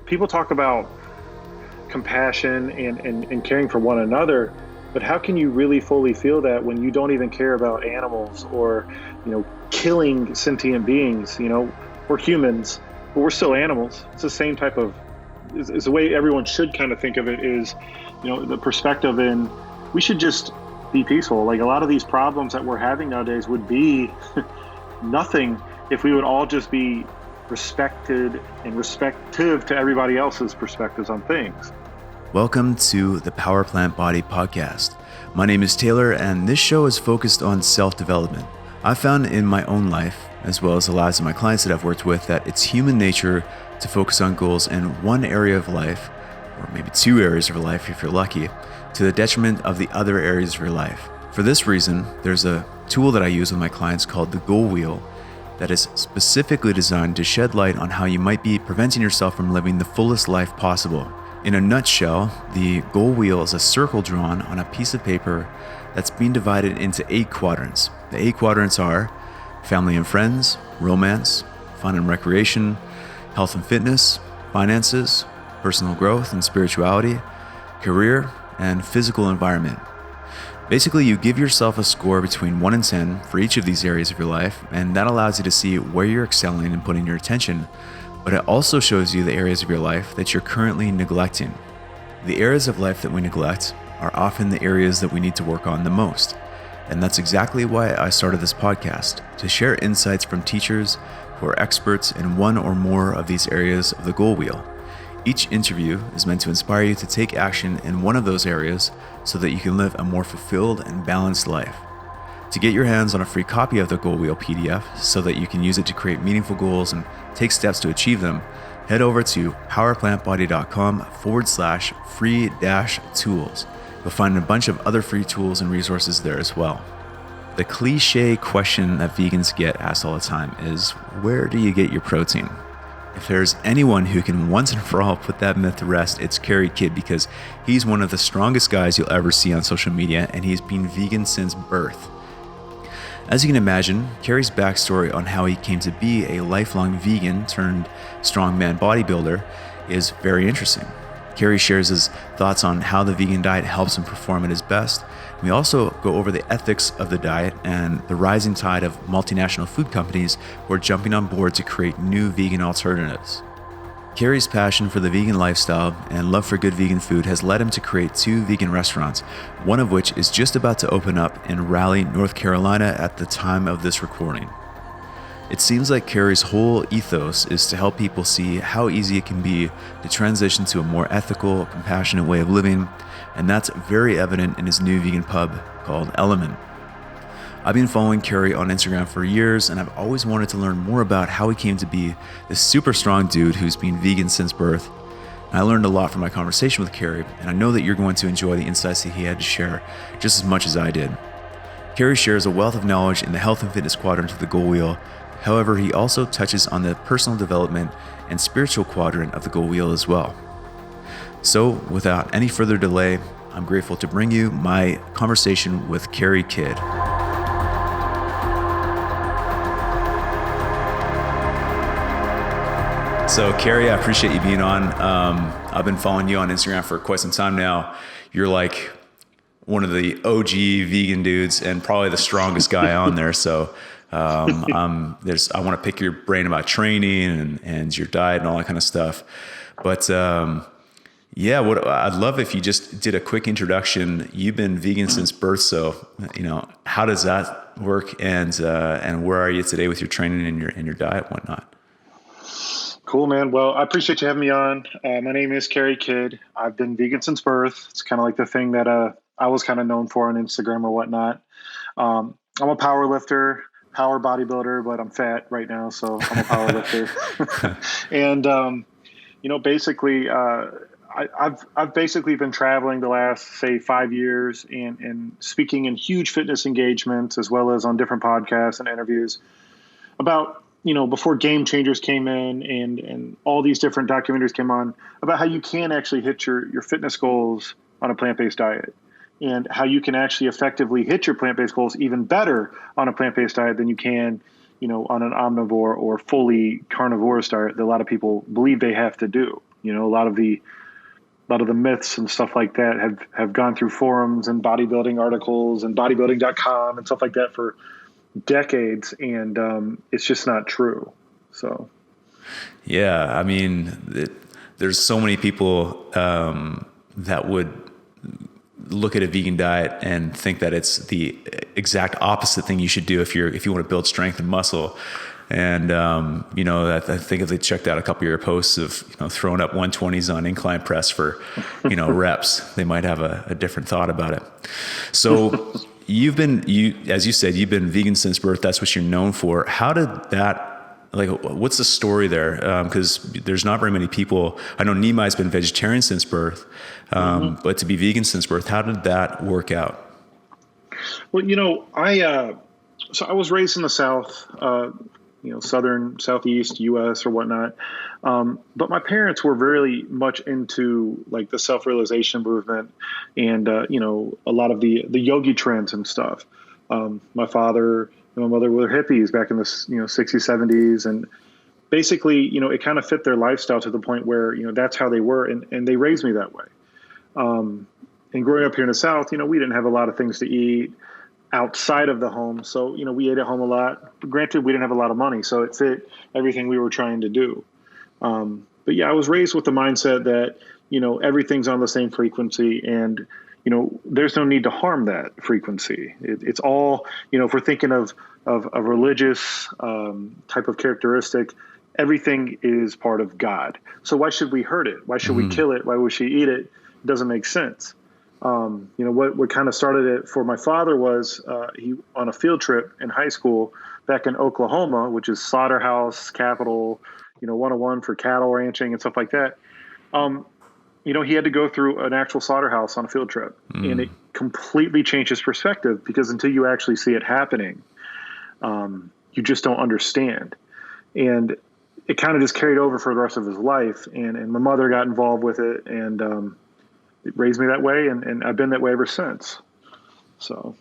people talk about compassion and caring for one another, but how can you really fully feel that when you don't even care about animals or, killing sentient beings? We're humans, but we're still animals. It's the same type of, is the way everyone should kind of think of it is, the perspective in, we should just be peaceful. Like a lot of these problems that we're having nowadays would be nothing if we would all just be respected and respective to everybody else's perspectives on things. Welcome to the Power Plant Body Podcast. My name is Taylor, and this show is focused on self-development. I found in my own life, as well as the lives of my clients that I've worked with, that it's human nature to focus on goals in one area of life, or maybe two areas of life if you're lucky, to the detriment of the other areas of your life. For this reason, there's a tool that I use with my clients called the Goal Wheel that is specifically designed to shed light on how you might be preventing yourself from living the fullest life possible. In a nutshell, the goal wheel is a circle drawn on a piece of paper that's being divided into 8 quadrants. The 8 quadrants are family and friends, romance, fun and recreation, health and fitness, finances, personal growth and spirituality, career, and physical environment. Basically, you give yourself a score between 1 and 10 for each of these areas of your life, and that allows you to see where you're excelling and putting your attention. But it also shows you the areas of your life that you're currently neglecting. The areas of life that we neglect are often the areas that we need to work on the most. And that's exactly why I started this podcast, to share insights from teachers who are experts in one or more of these areas of the goal wheel. Each interview is meant to inspire you to take action in one of those areas so that you can live a more fulfilled and balanced life. To get your hands on a free copy of the Goal Wheel PDF so that you can use it to create meaningful goals and take steps to achieve them, head over to powerplantbody.com/free-tools. You'll find a bunch of other free tools and resources there as well. The cliche question that vegans get asked all the time is, where do you get your protein? If there's anyone who can once and for all put that myth to rest, it's Carey Kidd, because he's one of the strongest guys you'll ever see on social media, and he's been vegan since birth. As you can imagine, Carey's backstory on how he came to be a lifelong vegan turned strongman bodybuilder is very interesting. Carey shares his thoughts on how the vegan diet helps him perform at his best. We also go over the ethics of the diet and the rising tide of multinational food companies who are jumping on board to create new vegan alternatives. Carey's passion for the vegan lifestyle and love for good vegan food has led him to create 2 vegan restaurants, one of which is just about to open up in Raleigh, North Carolina at the time of this recording. It seems like Carey's whole ethos is to help people see how easy it can be to transition to a more ethical, compassionate way of living, and that's very evident in his new vegan pub called Element. I've been following Carey on Instagram for years, and I've always wanted to learn more about how he came to be this super strong dude who's been vegan since birth. And I learned a lot from my conversation with Carey, and I know that you're going to enjoy the insights that he had to share just as much as I did. Carey shares a wealth of knowledge in the health and fitness quadrant of the goal wheel. However, he also touches on the personal development and spiritual quadrant of the goal wheel as well. So, without any further delay, I'm grateful to bring you my conversation with Carey Kidd. So, Carey, I appreciate you being on. I've been following you on Instagram for quite some time now. You're like one of the OG vegan dudes and probably the strongest guy on there. So, I want to pick your brain about training and your diet and all that kind of stuff. But I'd love if you just did a quick introduction. You've been vegan since birth, so how does that work? And where are you today with your training and your diet and whatnot? Cool, man. Well, I appreciate you having me on. My name is Carey Kidd. I've been vegan since birth. It's kind of like the thing that I was kind of known for on Instagram or whatnot. I'm a power lifter, power bodybuilder, but I'm fat right now, so I'm a power lifter. And basically, I've basically been traveling the last, say, 5 years and speaking in huge fitness engagements as well as on different podcasts and interviews about, before Game Changers came in and all these different documentaries came on about how you can actually hit your fitness goals on a plant-based diet and how you can actually effectively hit your plant-based goals even better on a plant-based diet than you can, on an omnivore or fully carnivorous diet that a lot of people believe they have to do. a lot of the myths and stuff like that have gone through forums and bodybuilding articles and bodybuilding.com and stuff like that for decades. And it's just not true. So. Yeah. I mean, there's so many people that would look at a vegan diet and think that it's the exact opposite thing you should do if you want to build strength and muscle. And, I think if they checked out a couple of your posts of, throwing up 120s on incline press for, reps, they might have a different thought about it. So as you said, you've been vegan since birth. That's what you're known for. How did that, what's the story there? Cause there's not very many people. I know Nimai's been vegetarian since birth. But to be vegan since birth, how did that work out? Well, so I was raised in the South, southern, southeast U.S. or whatnot. But my parents were very much into like the self-realization movement and, a lot of the yogi trends and stuff. My father and my mother were hippies back in the, 60s, 70s. And basically, it kind of fit their lifestyle to the point where, that's how they were. And they raised me that way. And growing up here in the South, we didn't have a lot of things to eat outside of the home. So, we ate at home a lot. Granted, we didn't have a lot of money, so it fit everything we were trying to do. But yeah, I was raised with the mindset that, everything's on the same frequency and, there's no need to harm that frequency. It's all, if we're thinking of a religious type of characteristic, everything is part of God. So why should we hurt it? Why should we kill it? Why would she eat it? It doesn't make sense. What kind of started it for my father was he on a field trip in high school back in Oklahoma, which is slaughterhouse capital, 101 for cattle ranching and stuff like that. He had to go through an actual slaughterhouse on a field trip, and it completely changed his perspective because until you actually see it happening, you just don't understand. And it kind of just carried over for the rest of his life. And my mother got involved with it and, it raised me that way, and I've been that way ever since. So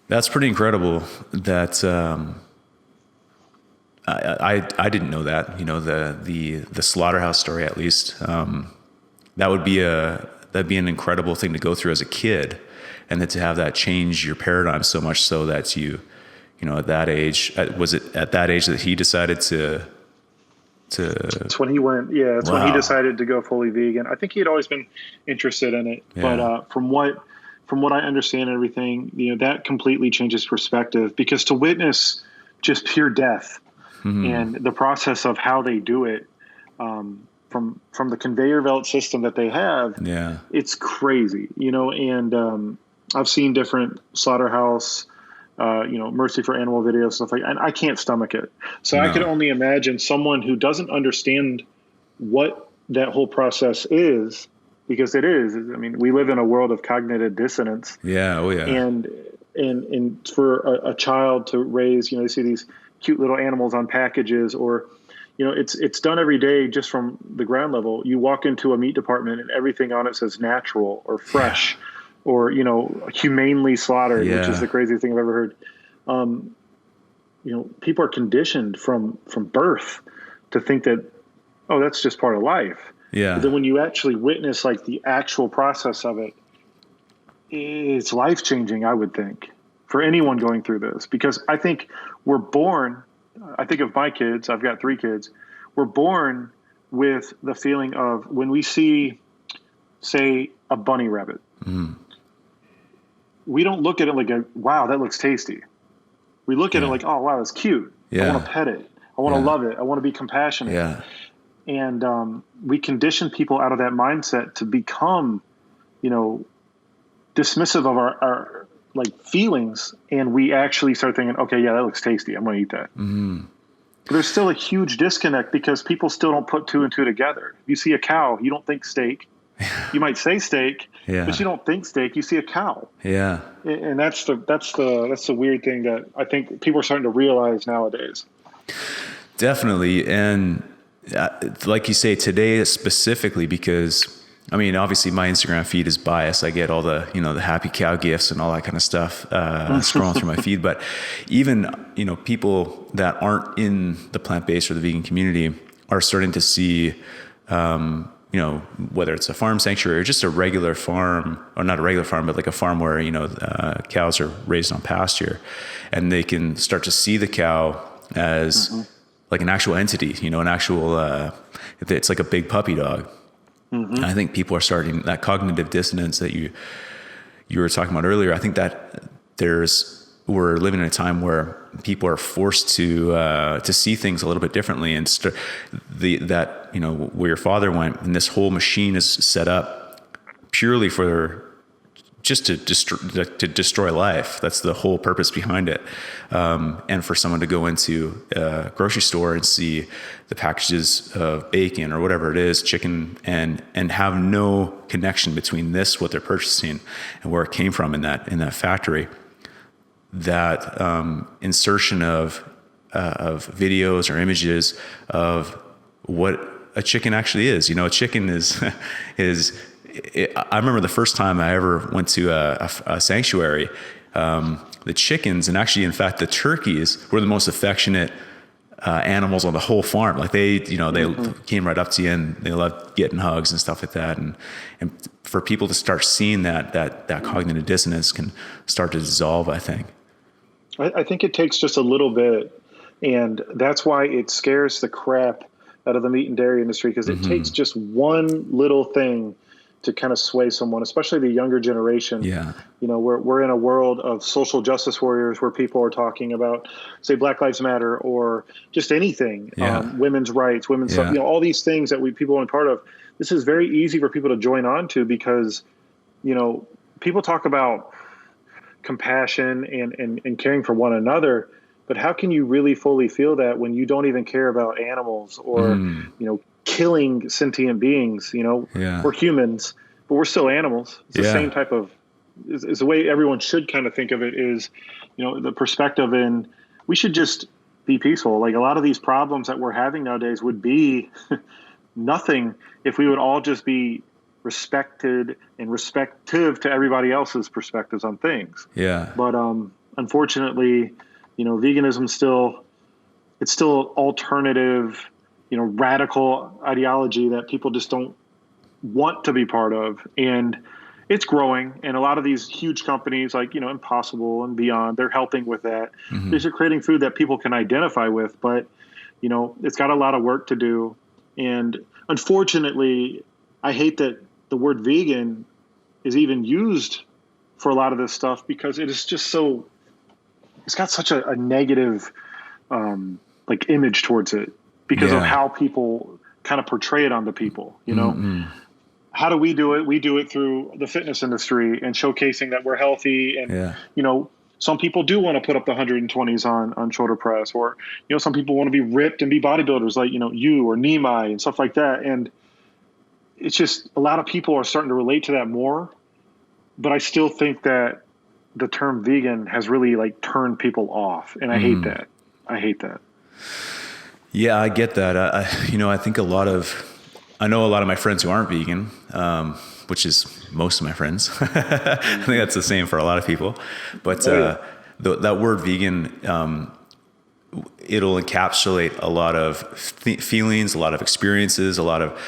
that's pretty incredible. That I didn't know that. The slaughterhouse story, at least. That'd be an incredible thing to go through as a kid, and then to have that change your paradigm so much so that at that age, was it at that age that he decided to? It's when he went, it's when he decided to go fully vegan. I think he had always been interested in it, but from what I understand and everything, that completely changes perspective because to witness just pure death and the process of how they do it, from the conveyor belt system that they have, it's crazy, and I've seen different slaughterhouse Mercy for Animal videos, stuff like that. And I can't stomach it. So I could only imagine someone who doesn't understand what that whole process is, because it is. I mean, we live in a world of cognitive dissonance. Yeah. Oh yeah. And for a child to raise, you see these cute little animals on packages or, it's done every day just from the ground level. You walk into a meat department and everything on it says natural or fresh. Yeah. Or, humanely slaughtered, which is the craziest thing I've ever heard. People are conditioned from birth to think that, oh, that's just part of life. Yeah. But then when you actually witness like the actual process of it, it's life changing, I would think, for anyone going through this. Because I think we're born, I think of my kids, I've got 3 kids, we're born with the feeling of when we see, say, a bunny rabbit. We don't look at it like, wow, that looks tasty. We look at it like, oh, wow, that's cute. I want to pet it. I want to love it. I want to be compassionate. Yeah. And we condition people out of that mindset to become, dismissive of our like feelings. And we actually start thinking, okay, yeah, that looks tasty. I'm going to eat that. But there's still a huge disconnect because people still don't put 2 and 2 together. You see a cow, you don't think steak. You might say steak, but you don't think steak. You see a cow. Yeah, and that's the weird thing that I think people are starting to realize nowadays. Definitely, and like you say today specifically, because I mean, obviously my Instagram feed is biased. I get all the the happy cow gifts and all that kind of stuff scrolling through my feed. But even people that aren't in the plant-based or the vegan community are starting to see whether it's a farm sanctuary or just a regular farm, or not a regular farm, but like a farm where, cows are raised on pasture, and they can start to see the cow as like an actual entity, an actual, it's like a big puppy dog. And I think people are starting that cognitive dissonance that you were talking about earlier. I think that we're living in a time where people are forced to see things a little bit differently, and where your father went, and this whole machine is set up purely for just to destroy life. That's the whole purpose behind it. And for someone to go into a grocery store and see the packages of bacon or whatever it is, chicken, and have no connection between what they're purchasing and where it came from in that factory. That insertion of videos or images of what a chicken actually is. A chicken is I remember the first time I ever went to a sanctuary. The chickens, and actually, in fact, the turkeys were the most affectionate animals on the whole farm. Like they came right up to you and they loved getting hugs and stuff like that. And for people to start seeing that cognitive dissonance can start to dissolve, I think. I think it takes just a little bit, and that's why it scares the crap out of the meat and dairy industry, because it takes just one little thing to kind of sway someone, especially the younger generation. Yeah. We're in a world of social justice warriors where people are talking about, say, Black Lives Matter or just anything, women's rights, women's stuff, all these things that people want to be part of. This is very easy for people to join on to because, people talk about compassion and caring for one another, but how can you really fully feel that when you don't even care about animals or, killing sentient beings? We're humans, but we're still animals. It's the same type of, is the way everyone should kind of think of it is, the perspective, and we should just be peaceful. Like a lot of these problems that we're having nowadays would be nothing if we would all just be respected and respective to everybody else's perspectives on things. Yeah. But unfortunately, veganism it's still alternative, radical ideology that people just don't want to be part of. And it's growing. And a lot of these huge companies like, Impossible and Beyond, they're helping with that. These are creating food that people can identify with, but, it's got a lot of work to do. And unfortunately, I hate that the word vegan is even used for a lot of this stuff because it is just it's got such a negative, image towards it because of how people kind of portray it onto people, How do we do it? We do it through the fitness industry and showcasing that we're healthy. And, some people do want to put up the 120s on shoulder press, or, some people want to be ripped and be bodybuilders like, you or Nimai and stuff like that. And it's just a lot of people are starting to relate to that more. But I still think that the term vegan has really turned people off. And I hate that. I hate that. Yeah, I get that. I think I know a lot of my friends who aren't vegan, which is most of my friends. I think that's the same for a lot of people. But that word vegan, it'll encapsulate a lot of feelings, a lot of experiences, a lot of,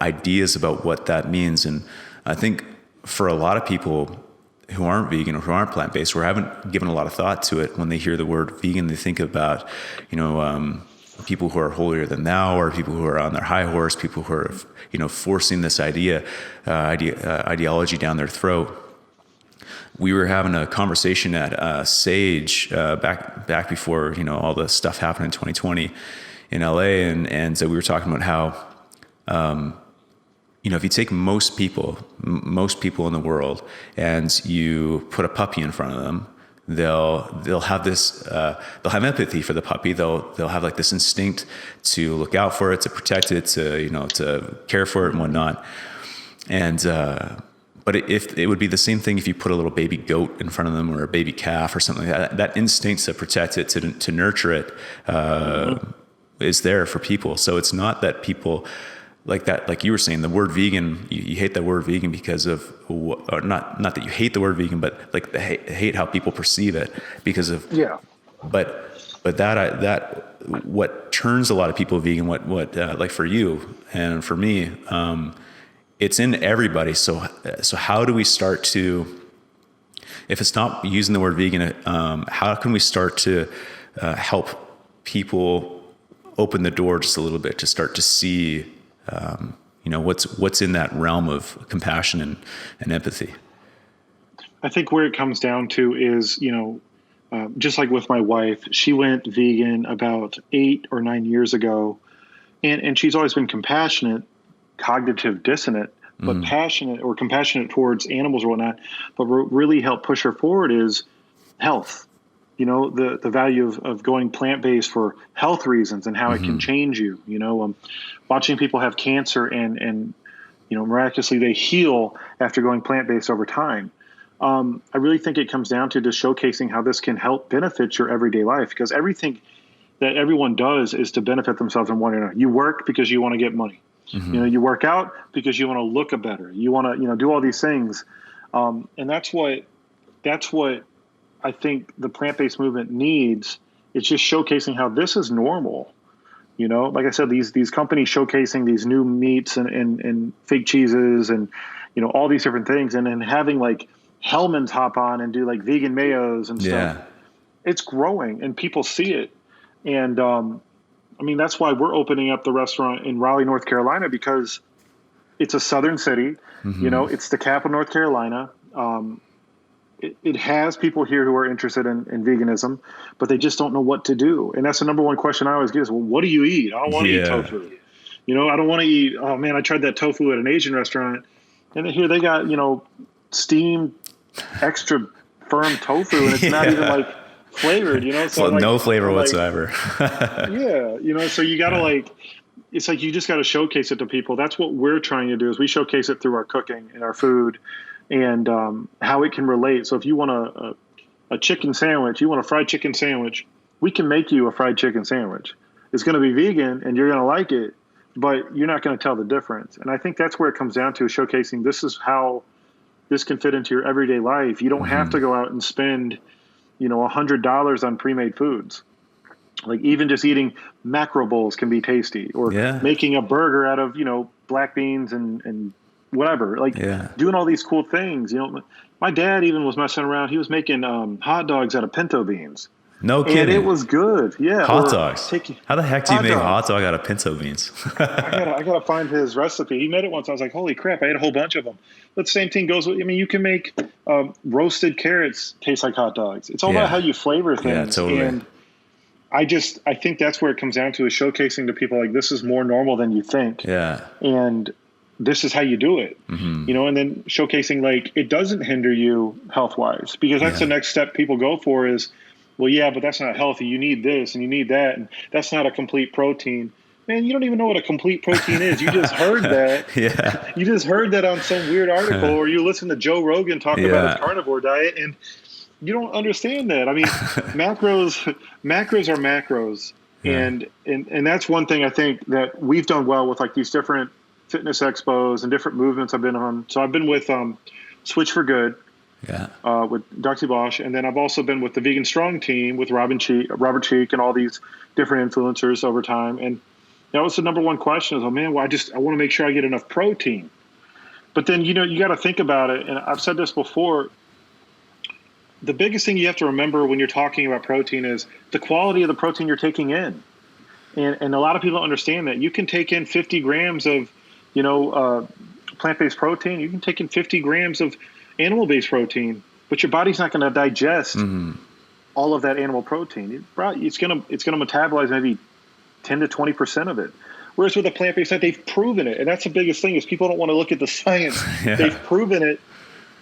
ideas about what that means. And I think for a lot of people who aren't vegan or who aren't plant-based, or haven't given a lot of thought to it, when they hear the word vegan, they think about, people who are holier than thou, or people who are on their high horse, people who are, forcing this ideology down their throat. We were having a conversation at Sage back before all the stuff happened in 2020 in LA, and so we were talking about how if you take most people in the world and you put a puppy in front of them, they'll have this they'll have empathy for the puppy. They'll have this instinct to look out for it, to protect it, to care for it and whatnot. And but if it would be the same thing if you put a little baby goat in front of them, or a baby calf or something like that. That instinct to protect it, to nurture it, is there for people. So it's not that people like that, like you were saying, the word vegan, you hate that word vegan because of, or not that you hate the word vegan, but hate how people perceive it because of, but that what turns a lot of people vegan, like for you and for me, it's in everybody. So how do we start to, if it's not using the word vegan, how can we start to help people open the door just a little bit to start to see, what's in that realm of compassion and empathy? I think where it comes down to is, just like with my wife, she went vegan about 8 or 9 years ago, and she's always been compassionate, cognitive dissonant, but passionate or compassionate towards animals or whatnot. But what really helped push her forward is health. The value of going plant-based for health reasons and how it can change you. Watching people have cancer and miraculously they heal after going plant-based over time. I really think it comes down to just showcasing how this can help benefit your everyday life, because everything that everyone does is to benefit themselves in one another. You work because you want to get money. You work out because you want to look better. You want to, do all these things. And that's what I think the plant-based movement needs. It's just showcasing how this is normal. Like I said, these companies showcasing these new meats and fake cheeses and, all these different things. And then having like Hellman's hop on and do like vegan mayos and stuff. It's growing and people see it. And, that's why we're opening up the restaurant in Raleigh, North Carolina, because it's a southern city. It's the capital of North Carolina. It has people here who are interested in veganism, but they just don't know what to do. And that's the number one question I always get is, well, what do you eat? I don't want to eat tofu. I don't want to eat, oh man, I tried that tofu at an Asian restaurant, and here they got, steamed extra firm tofu, and it's not even like flavored, So no flavor whatsoever. So you got to it's like you just got to showcase it to people. That's what we're trying to do, is we showcase it through our cooking and our food and how it can relate. So if you want a chicken sandwich, you want a fried chicken sandwich, we can make you a fried chicken sandwich. It's going to be vegan and you're going to like it, but you're not going to tell the difference. And I think that's where it comes down to, showcasing this is how this can fit into your everyday life. You don't have to go out and spend, $100 on pre-made foods. Like even just eating macro bowls can be tasty, or making a burger out of, black beans and whatever, doing all these cool things. My dad even was messing around. He was making hot dogs out of pinto beans. No kidding. And it was good. Yeah. Hot dogs. How the heck do you make a hot dog out of pinto beans? I gotta find his recipe. He made it once. I was like, holy crap, I ate a whole bunch of them. But the same thing goes with, you can make roasted carrots taste like hot dogs. It's all about how you flavor things. Yeah, totally. And I think that's where it comes down to, is showcasing to people like, this is more normal than you think. Yeah. And this is how you do it, and then showcasing like it doesn't hinder you health-wise, because that's the next step people go for is, well, yeah, but that's not healthy. You need this and you need that. And that's not a complete protein. Man, you don't even know what a complete protein is. You just heard that. You just heard that on some weird article, or you listen to Joe Rogan talk about his carnivore diet, and you don't understand that. I mean, macros are macros. And that's one thing I think that we've done well with like these different fitness expos and different movements I've been on. So I've been with Switch for Good, with Darcy Bosch, and then I've also been with the Vegan Strong team with Robert Cheek and all these different influencers over time. And that was the number one question is, oh man, well, I want to make sure I get enough protein. But then, you got to think about it. And I've said this before, the biggest thing you have to remember when you're talking about protein is the quality of the protein you're taking in. And a lot of people don't understand that. You can take in 50 grams of, plant-based protein. You can take in 50 grams of animal-based protein, but your body's not going to digest all of that animal protein. It's going to metabolize maybe 10 to 20% of it. Whereas with a plant-based diet, they've proven it. And that's the biggest thing is people don't want to look at the science. They've proven it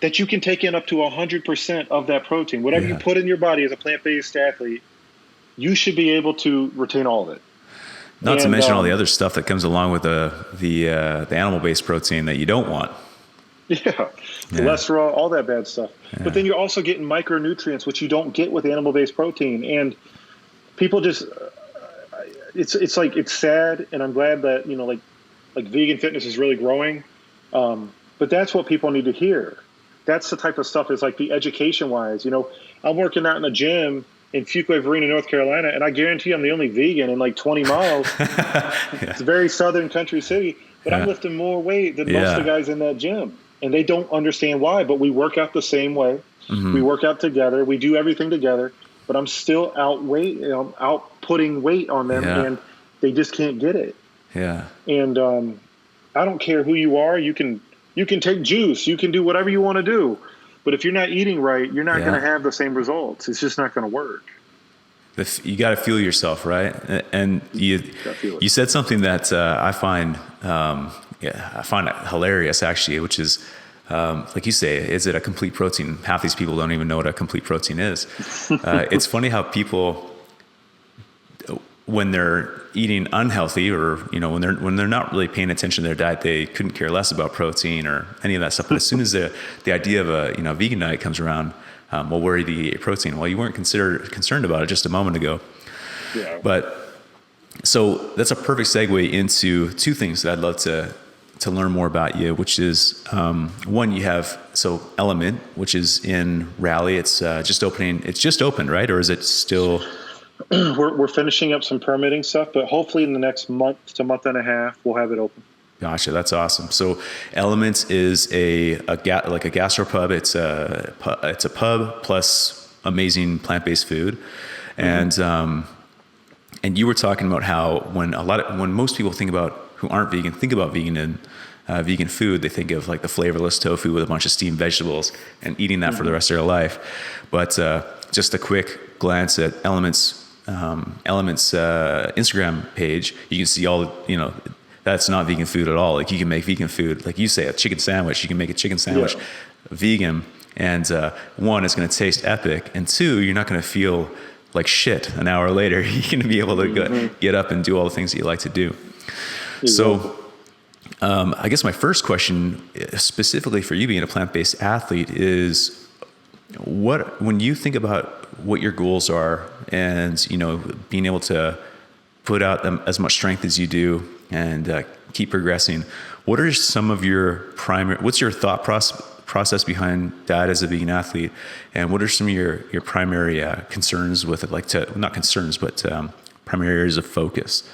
that you can take in up to 100% of that protein. Whatever you put in your body as a plant-based athlete, you should be able to retain all of it. Not to mention all the other stuff that comes along with the animal-based protein that you don't want. Cholesterol, all that bad stuff. But then you're also getting micronutrients, which you don't get with animal-based protein. And people just, it's like, it's sad. And I'm glad that, like vegan fitness is really growing. But that's what people need to hear. That's the type of stuff is like the education-wise. I'm working out in the gym in Fuquay-Varina, North Carolina, and I guarantee I'm the only vegan in like 20 miles. It's a very southern country city, but I'm lifting more weight than most of the guys in that gym, and they don't understand why. But we work out the same way. We work out together. We do everything together, but I'm still out putting weight on them, and they just can't get it. Yeah. And I don't care who you are. You can take juice. You can do whatever you want to do. But if you're not eating right, you're not going to have the same results. It's just not going to work. You got to feel yourself, right? And you said something that I find it hilarious, actually, which is, like you say, is it a complete protein? Half these people don't even know what a complete protein is. It's funny how people, when they're eating unhealthy, or when they're not really paying attention to their diet, they couldn't care less about protein or any of that stuff. But as soon as the idea of a vegan diet comes around, well, where do you eat protein? Well, you weren't concerned about it just a moment ago. Yeah. But so that's a perfect segue into two things that I'd love to learn more about you, which is one, you have Element, which is in Raleigh. It's just opening. It's just opened, right? Or is it still? We're finishing up some permitting stuff, but hopefully in the next month to month and a half, we'll have it open. Gotcha. That's awesome. So Elements is like a gastropub. It's a pub plus amazing plant-based food. And you were talking about how when most people who aren't vegan think about vegan and vegan food, they think of like the flavorless tofu with a bunch of steamed vegetables and eating that for the rest of their life. But just a quick glance at Elements Instagram page, you can see all that's not vegan food at all. Like, you can make vegan food, like you say, a chicken sandwich. You can make a chicken sandwich vegan, and one, it's going to taste epic, and two, you're not going to feel like shit an hour later. You're going to be able to get up and do all the things that you like to do. So I guess my first question, specifically for you being a plant-based athlete, is when you think about what your goals are and, being able to put out as much strength as you do and keep progressing, what are some of what's your thought process behind that as a vegan athlete? And what are some of your primary concerns with it? Not concerns, but primary areas of focus?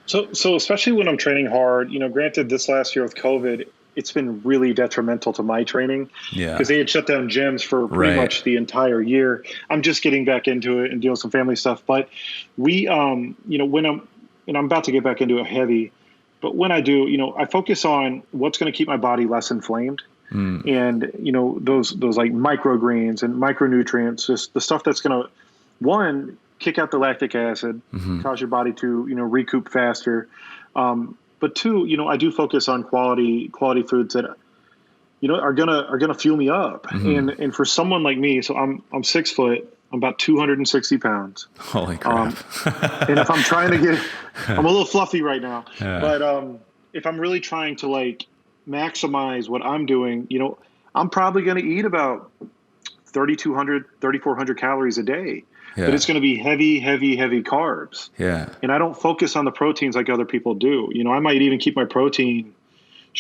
So especially when I'm training hard, granted this last year with COVID, it's been really detrimental to my training because they had shut down gyms for pretty much the entire year. I'm just getting back into it and dealing with some family stuff. But we, when I'm about to get back into it heavy, but when I do, I focus on what's going to keep my body less inflamed. And, those like microgreens and micronutrients, just the stuff that's going to, one, kick out the lactic acid, cause your body to, recoup faster. But two, I do focus on quality foods that, are gonna fuel me up. And for someone like me, so I'm 6 foot, I'm about 260 pounds. Holy crap! And if I'm trying to get, I'm a little fluffy right now. But if I'm really trying to like maximize what I'm doing, I'm probably going to eat about 3,200, 3,400 calories a day. But it's going to be heavy carbs. Yeah. And I don't focus on the proteins like other people do. I might even keep my protein,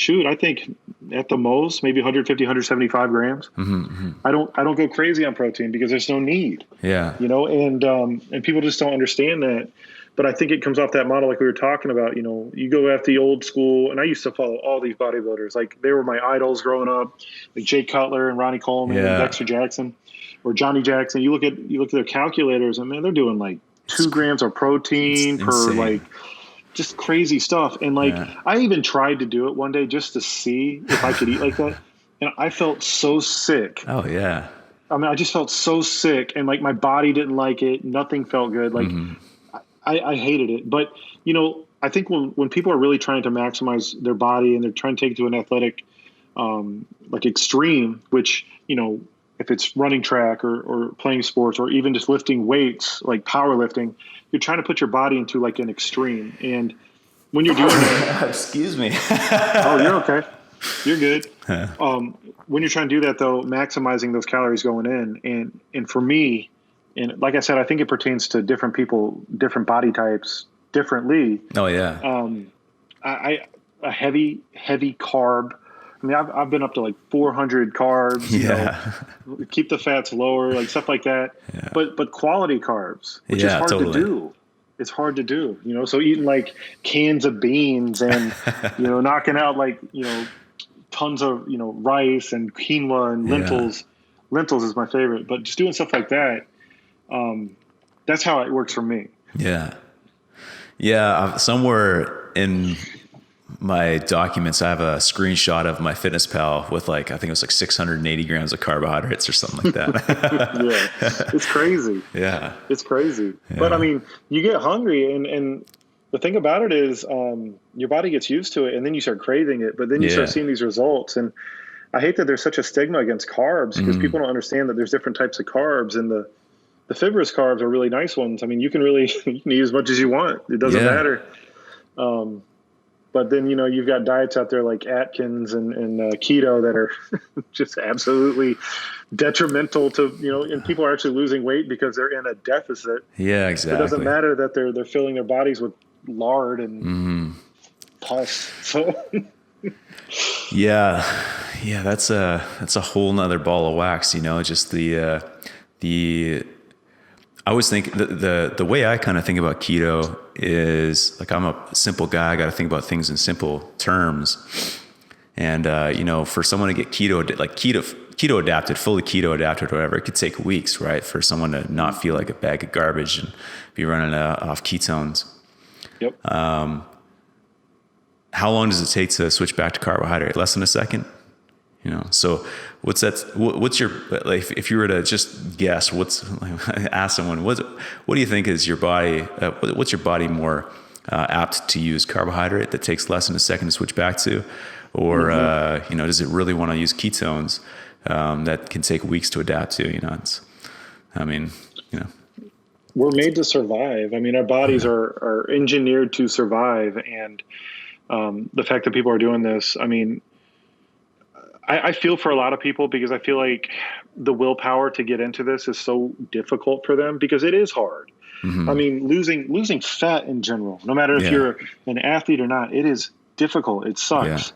I think at the most, maybe 150, 175 grams. I don't go crazy on protein because there's no need. Yeah. And people just don't understand that. But I think it comes off that model like we were talking about. You go after the old school, and I used to follow all these bodybuilders. Like, they were my idols growing up, like Jay Cutler and Ronnie Coleman and Dexter Jackson. Or Johnny Jackson. You look at their calculators, and man, they're doing like 2 grams of protein per like just crazy stuff. And like, I even tried to do it one day just to see if I could eat like that. And I felt so sick. Oh yeah. I mean, I just felt so sick, and like my body didn't like it. Nothing felt good. Like I hated it. But I think when people are really trying to maximize their body and they're trying to take it to an athletic, like extreme, which, if it's running track or playing sports or even just lifting weights, like powerlifting, you're trying to put your body into like an extreme. And when you're doing that, excuse me. Oh, you're okay. You're good. When you're trying to do that though, maximizing those calories going in, and for me, and like I said, I think it pertains to different people, different body types differently. Oh yeah. A heavy carb. I mean, I've been up to like 400 carbs, keep the fats lower, like stuff like that. Yeah. But quality carbs, which is hard to do. It's hard to do, so eating like cans of beans and, knocking out like, tons of, rice and quinoa and lentils. Yeah. Lentils is my favorite, but just doing stuff like that, that's how it works for me. Yeah. Yeah. Somewhere in my documents, I have a screenshot of my FitnessPal with I think it was 680 grams of carbohydrates or something like that. Yeah. It's crazy. Yeah. It's crazy. Yeah. But I mean, you get hungry and the thing about it is, your body gets used to it and then you start craving it, but then you start seeing these results. And I hate that there's such a stigma against carbs because people don't understand that there's different types of carbs, and the fibrous carbs are really nice ones. I mean, you can eat as much as you want. It doesn't matter. But then, you've got diets out there like Atkins and keto that are just absolutely detrimental to, and people are actually losing weight because they're in a deficit. Yeah, exactly. It doesn't matter that they're filling their bodies with lard and pus. So yeah, that's a whole nother ball of wax, just the I always think the way I kind of think about keto is I'm a simple guy. I got to think about things in simple terms. And, for someone to get keto adapted, fully keto adapted, or whatever, it could take weeks, right? For someone to not feel like a bag of garbage and be running off ketones. Yep. How long does it take to switch back to carbohydrate? Less than a second? So what's your, if you were to just guess, ask someone, what do you think is your body, what's your body more apt to use, carbohydrate that takes less than a second to switch back to, or, does it really want to use ketones that can take weeks to adapt to, We're made to survive. I mean, our bodies are engineered to survive. And the fact that people are doing this, I mean, I feel for a lot of people because I feel like the willpower to get into this is so difficult for them because it is hard. Mm-hmm. I mean, losing fat in general, no matter if you're an athlete or not, it is difficult. It sucks.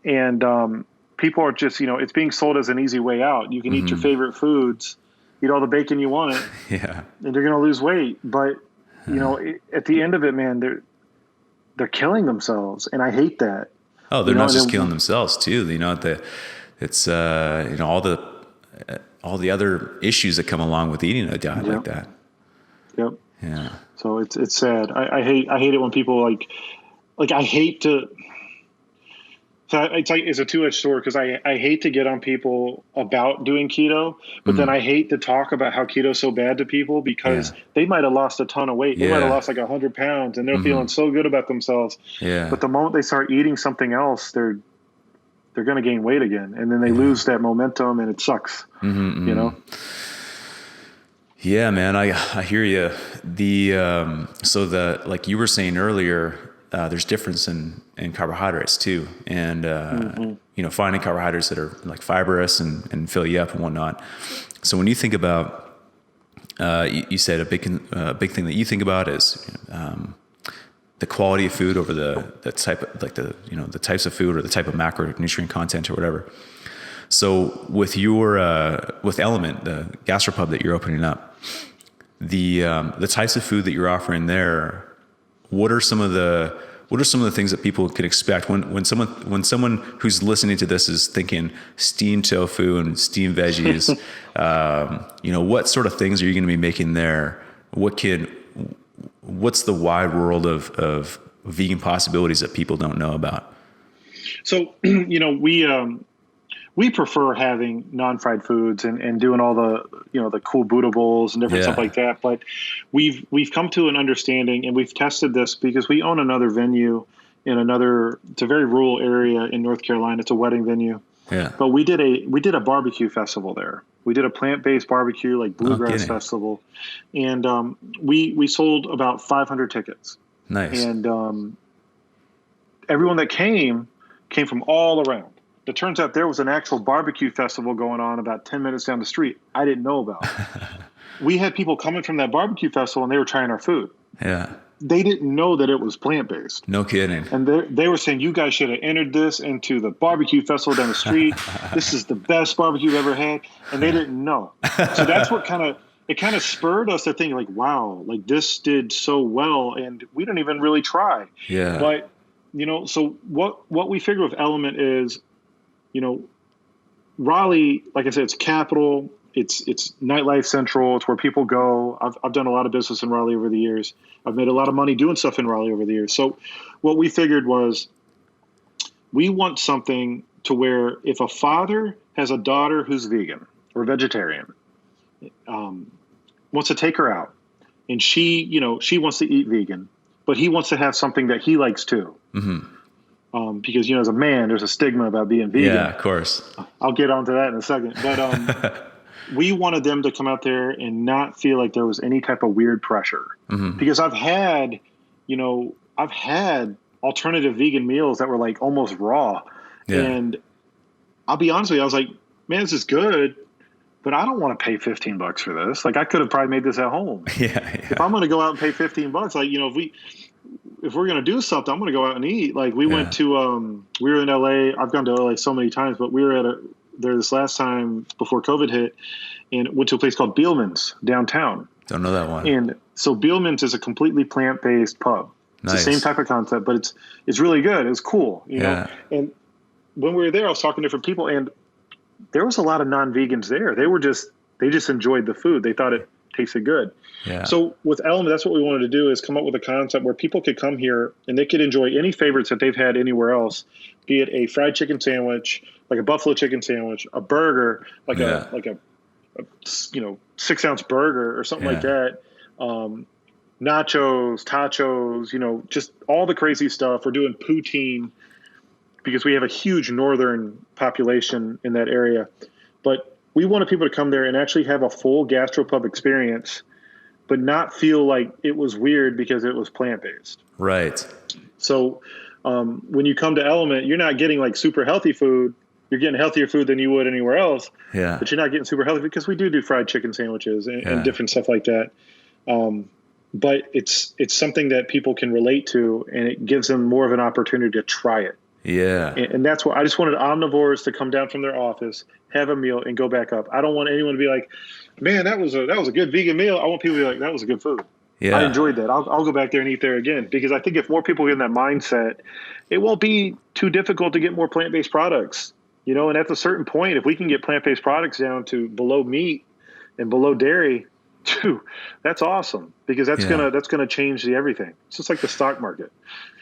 Yeah. And people are just, it's being sold as an easy way out. You can eat your favorite foods, eat all the bacon you want, and you're going to lose weight. But, at the end of it, man, they're killing themselves. And I hate that. Oh, they're not just killing themselves too. It's all the other issues that come along with eating a diet like that. Yep. Yeah. So it's sad. I hate it when people I hate to. So it's a two-edged sword because I hate to get on people about doing keto, but then I hate to talk about how keto is so bad to people because they might have lost a ton of weight. They might have lost 100 pounds and they're feeling so good about themselves. Yeah. But the moment they start eating something else, they're going to gain weight again. And then they lose that momentum and it sucks, Yeah, man, I hear you. So like you were saying earlier, there's difference in carbohydrates too. And, finding carbohydrates that are like fibrous and fill you up and whatnot. So when you think about, you said a big thing that you think about is, the quality of food over the type of, the types of food or the type of macronutrient content or whatever. So with your, with Element, the gastropub that you're opening up, the types of food that you're offering there, what are some of the things that people could expect when someone who's listening to this is thinking steamed tofu and steamed veggies, what sort of things are you going to be making there? What's the wide world of vegan possibilities that people don't know about? So, we prefer having non-fried foods and doing all the, the cool Buddha bowls and different stuff like that. But we've come to an understanding, and we've tested this because we own another venue it's a very rural area in North Carolina. It's a wedding venue. Yeah. But we did a barbecue festival there. We did a plant-based barbecue, like bluegrass festival. And we sold about 500 tickets. Nice. And everyone that came from all around. It turns out there was an actual barbecue festival going on about 10 minutes down the street. I didn't know about. We had people coming from that barbecue festival and they were trying our food. Yeah. they didn't know that it was plant-based. No kidding. And they were saying, you guys should have entered this into the barbecue festival down the street. This is the best barbecue you've ever had. And they didn't know. So that's what kind of spurred us to think like, wow, like this did so well and we don't even really try. Yeah. But, so what we figure with Element is, Raleigh, like I said, it's capital. It's nightlife central. It's where people go. I've done a lot of business in Raleigh over the years. I've made a lot of money doing stuff in Raleigh over the years. So what we figured was we want something to where if a father has a daughter who's vegan or vegetarian, wants to take her out and she wants to eat vegan, but he wants to have something that he likes too. Mm-hmm. Because, as a man, there's a stigma about being vegan. Yeah, of course. I'll get onto that in a second. But we wanted them to come out there and not feel like there was any type of weird pressure. Mm-hmm. Because I've had alternative vegan meals that were like almost raw. Yeah. And I'll be honest with you, I was like, man, this is good, but I don't want to pay $15 for this. Like I could have probably made this at home. Yeah. If I'm going to go out and pay $15, like, if we're going to do something, I'm going to go out and eat. Like we went to, we were in LA. I've gone to LA so many times, but we were there this last time before COVID hit and went to a place called Beelman's downtown. Don't know that one. And so Beelman's is a completely plant-based pub. It's the same type of concept, but it's really good. It's cool, know? And when we were there, I was talking to different people and there was a lot of non-vegans there. They just enjoyed the food. They thought it tasted good. Yeah. So with Element, that's what we wanted to do is come up with a concept where people could come here and they could enjoy any favorites that they've had anywhere else, be it a fried chicken sandwich, like a buffalo chicken sandwich, a burger, like a 6-ounce burger or something like that. Nachos, tachos, just all the crazy stuff. We're doing poutine because we have a huge northern population in that area. But we wanted people to come there and actually have a full gastropub experience, but not feel like it was weird because it was plant-based. Right. So when you come to Element, you're not getting like super healthy food. You're getting healthier food than you would anywhere else. Yeah. But you're not getting super healthy because we do fried chicken sandwiches and different stuff like that. But it's something that people can relate to, and it gives them more of an opportunity to try it. Yeah. And that's why I just wanted omnivores to come down from their office, have a meal, and go back up. I don't want anyone to be like, man, that was a good vegan meal. I want people to be like, that was a good food. Yeah. I enjoyed that. I'll go back there and eat there again, because I think if more people get in that mindset, it won't be too difficult to get more plant-based products. And at a certain point, if we can get plant-based products down to below meat and below dairy, that's awesome, because that's gonna change everything. It's just like the stock market.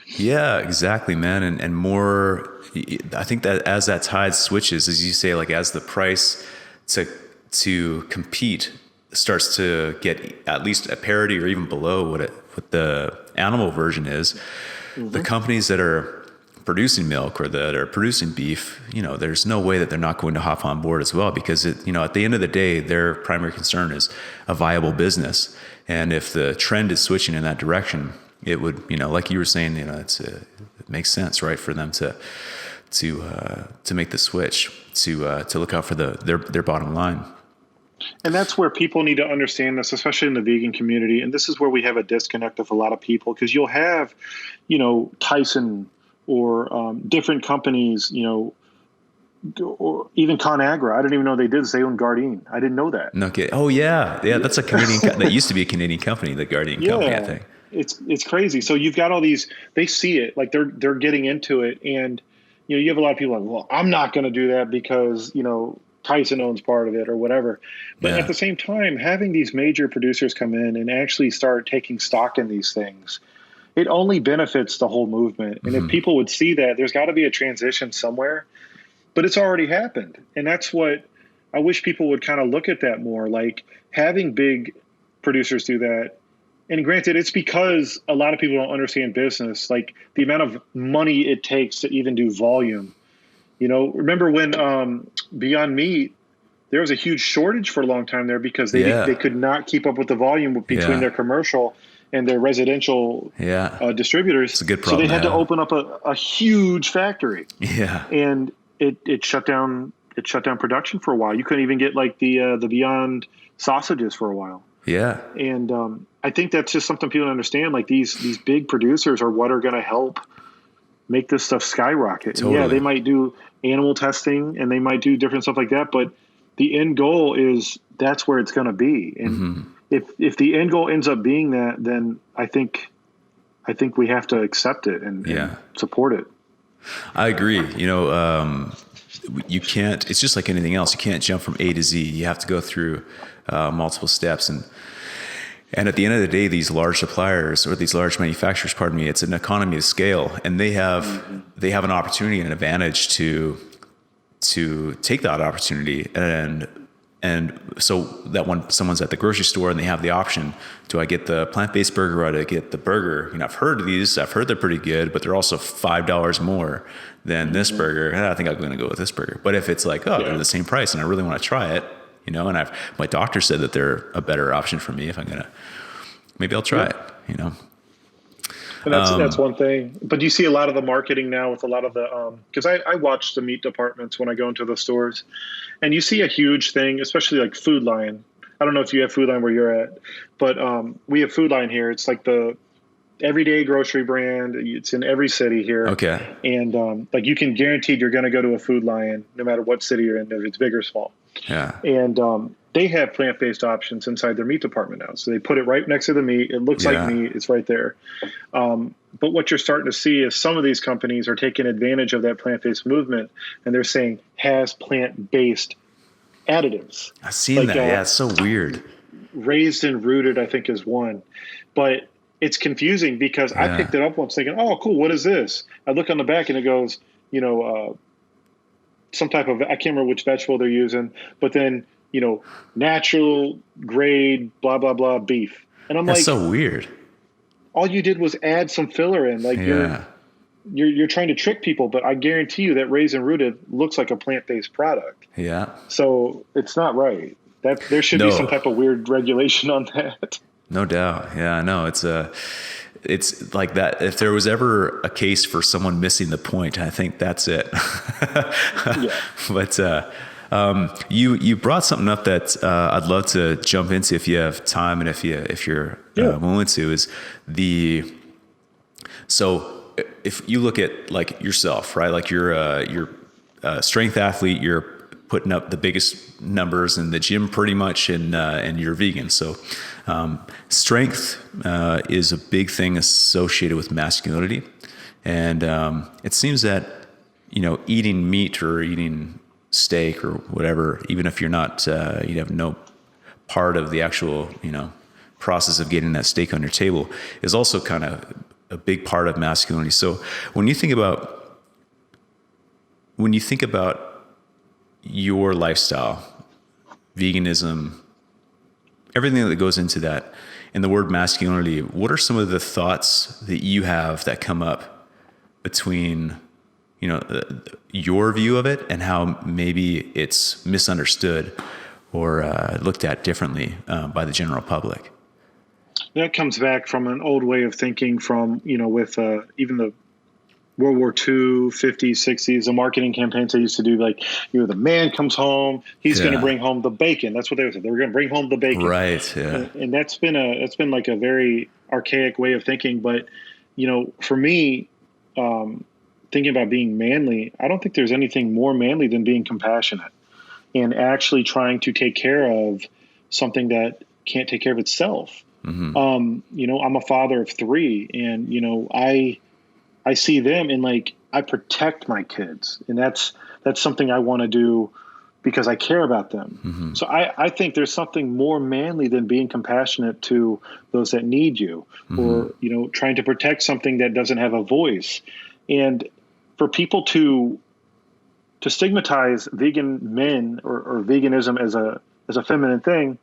Yeah, exactly, man. And more, I think that as that tide switches, as you say, like as the price to compete starts to get at least a parity or even below what the animal version is, mm-hmm. the companies that are producing milk or that are producing beef, there's no way that they're not going to hop on board as well, because at the end of the day, their primary concern is a viable business. And if the trend is switching in that direction, it would, like you were saying, it makes sense, right, for them to make the switch, to look out for their bottom line. And that's where people need to understand this, especially in the vegan community. And this is where we have a disconnect with a lot of people, because you'll have, Tyson or different companies, or even ConAgra. I didn't even know they did this. They own Gardein. I didn't know that. Okay. Oh yeah. That's a Canadian. That used to be a Canadian company, the Gardein company, I think. It's crazy. So you've got all these. They see it, like they're getting into it, and you have a lot of people like, well, I'm not going to do that because Tyson owns part of it or whatever. But at the same time, having these major producers come in and actually start taking stock in these things, it only benefits the whole movement. And if people would see that, there's got to be a transition somewhere, but it's already happened. And that's what I wish people would kind of look at that more, like having big producers do that. And granted, it's because a lot of people don't understand business, like the amount of money it takes to even do volume. Remember when Beyond Meat, there was a huge shortage for a long time there because they could not keep up with the volume between their commercial and their residential distributors. It's a good problem. So they had to open up a huge factory. Yeah. And it shut down production for a while. You couldn't even get like the Beyond sausages for a while. Yeah. And I think that's just something people don't understand. Like these big producers are what are going to help make this stuff skyrocket. Totally. And yeah, they might do animal testing and they might do different stuff like that, but the end goal is that's where it's going to be. And if the end goal ends up being that, then I think we have to accept it and support it. I agree. You can't, it's just like anything else. You can't jump from A to Z. You have to go through multiple steps. And at the end of the day, these large suppliers or these large manufacturers, pardon me, it's an economy of scale, and they have an opportunity and an advantage to take that opportunity. And so that when someone's at the grocery store and they have the option, do I get the plant-based burger or do I get the burger? I've heard of these. I've heard they're pretty good, but they're also $5 more than this burger. And I think I'm going to go with this burger. But if it's like, they're the same price and I really want to try it, and my doctor said that they're a better option for me, if I'm going to, maybe I'll try it, And that's one thing. But you see a lot of the marketing now with a lot of the, because I watch the meat departments when I go into the stores, and you see a huge thing, especially like Food Lion. I don't know if you have Food Lion where you're at, but we have Food Lion here. It's like the everyday grocery brand. It's in every city here. Okay. And like you can guarantee you're going to go to a Food Lion no matter what city you're in, if it's big or small. Yeah. And they have plant-based options inside their meat department now. So they put it right next to the meat. It looks like meat. It's right there. But what you're starting to see is some of these companies are taking advantage of that plant-based movement, and they're saying has plant-based additives. I've seen that. Yeah, it's so weird. Raised and Rooted, I think, is one. But it's confusing because I picked it up once thinking, oh, cool, what is this? I look on the back and it goes, some type of, I can't remember which vegetable they're using, but then, natural grade, blah, blah, blah, beef. And I'm That's like, so weird. All you did was add some filler in. Like you're trying to trick people, but I guarantee you that Raised and Rooted looks like a plant-based product. Yeah. So it's not right. That there should be some type of weird regulation on that. No doubt. Yeah, no, it's like that. If there was ever a case for someone missing the point, I think that's it. But you brought something up that I'd love to jump into if you have time and if you're willing to, is so if you look at like yourself, right? Like you're a strength athlete, you're putting up the biggest numbers in the gym pretty much, and you're vegan. So strength is a big thing associated with masculinity. And it seems that, eating meat or eating steak or whatever, even if you're not, you have no part of the actual, process of getting that steak on your table, is also kind of a big part of masculinity. So when you think about your lifestyle, veganism, everything that goes into that, and the word masculinity, what are some of the thoughts that you have that come up between, your view of it and how maybe it's misunderstood or looked at differently by the general public? That comes back from an old way of thinking from, with even the World War II, 50s, 60s, the marketing campaigns they used to do, like, the man comes home, he's going to bring home the bacon. That's what they would say. They were going to bring home the bacon. Right. Yeah. And that's been like a very archaic way of thinking. But, for me, thinking about being manly, I don't think there's anything more manly than being compassionate and actually trying to take care of something that can't take care of itself. Mm-hmm. I'm a father of 3, and, I see them and I protect my kids, and that's something I want to do because I care about them. Mm-hmm. So I think there's something more manly than being compassionate to those that need you, mm-hmm. or, trying to protect something that doesn't have a voice. And for people to stigmatize vegan men or veganism as a feminine thing,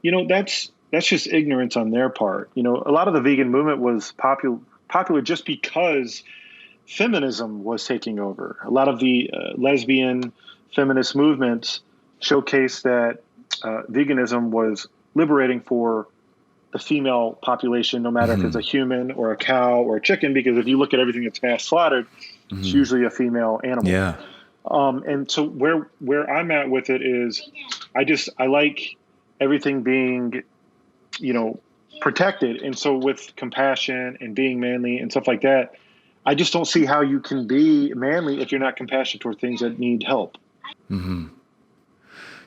that's just ignorance on their part. A lot of the vegan movement was popular just because feminism was taking over. A lot of the lesbian feminist movements showcased that veganism was liberating for the female population, no matter if it's a human or a cow or a chicken, because if you look at everything that's mass slaughtered, it's usually a female animal. Yeah. And so where I'm at with it is I like everything being, protected. And so with compassion and being manly and stuff like that, I just don't see how you can be manly if you're not compassionate toward things that need help. Mm-hmm.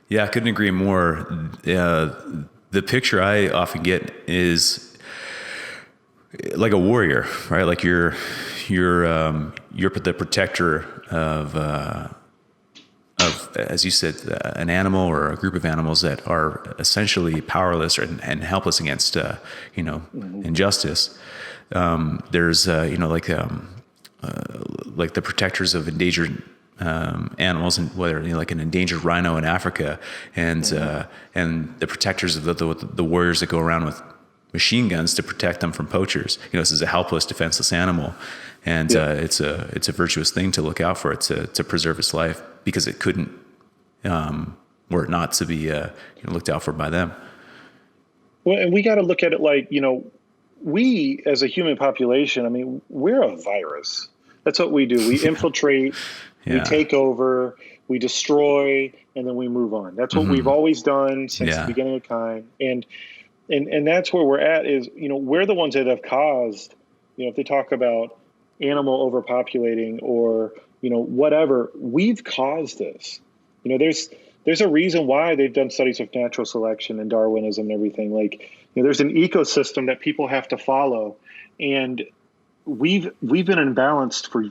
Yeah, I couldn't agree more. The picture I often get is like a warrior, right? Like you're the protector of, as you said, an animal or a group of animals that are essentially powerless and helpless against, injustice. There's, like the protectors of endangered animals, and whether like an endangered rhino in Africa, and the protectors of the warriors that go around with machine guns to protect them from poachers. This is a helpless, defenseless animal, and it's a virtuous thing to look out for it, to preserve its life, because it couldn't, were it not to be looked out for by them. Well, and we got to look at it like, we as a human population, I mean, we're a virus. That's what we do. We infiltrate, we take over, we destroy, and then we move on. That's what we've always done since the beginning of time. And that's where we're at is, we're the ones that have caused, if they talk about animal overpopulating or, whatever, we've caused this. There's a reason why they've done studies of natural selection and Darwinism and everything. Like, there's an ecosystem that people have to follow, and we've been imbalanced for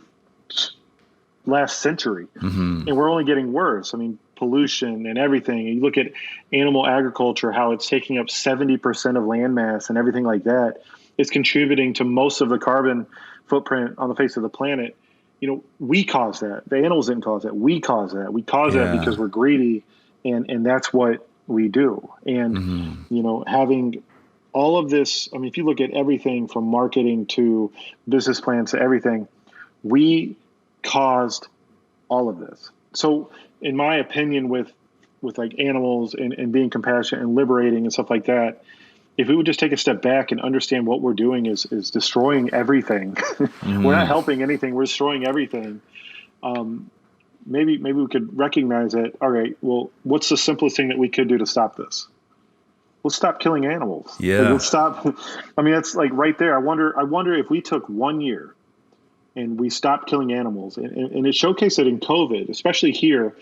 last century, and we're only getting worse. I mean, pollution and everything. You look at animal agriculture, how it's taking up 70% of land mass and everything like that. It's contributing to most of the carbon footprint on the face of the planet. We caused that. The animals didn't cause that. We caused that. We caused that because we're greedy, and that's what we do. And, having all of this, I mean, if you look at everything from marketing to business plans to everything, we caused all of this. So in my opinion, with like animals and being compassionate and liberating and stuff like that, if we would just take a step back and understand what we're doing is destroying everything. We're not helping anything. We're destroying everything. Maybe we could recognize that. All right, well, what's the simplest thing that we could do to stop this? Let's stop killing animals. Yeah. Let's stop. I mean, that's like right there. I wonder if we took 1 year and we stopped killing animals, and it showcased it in COVID, especially here,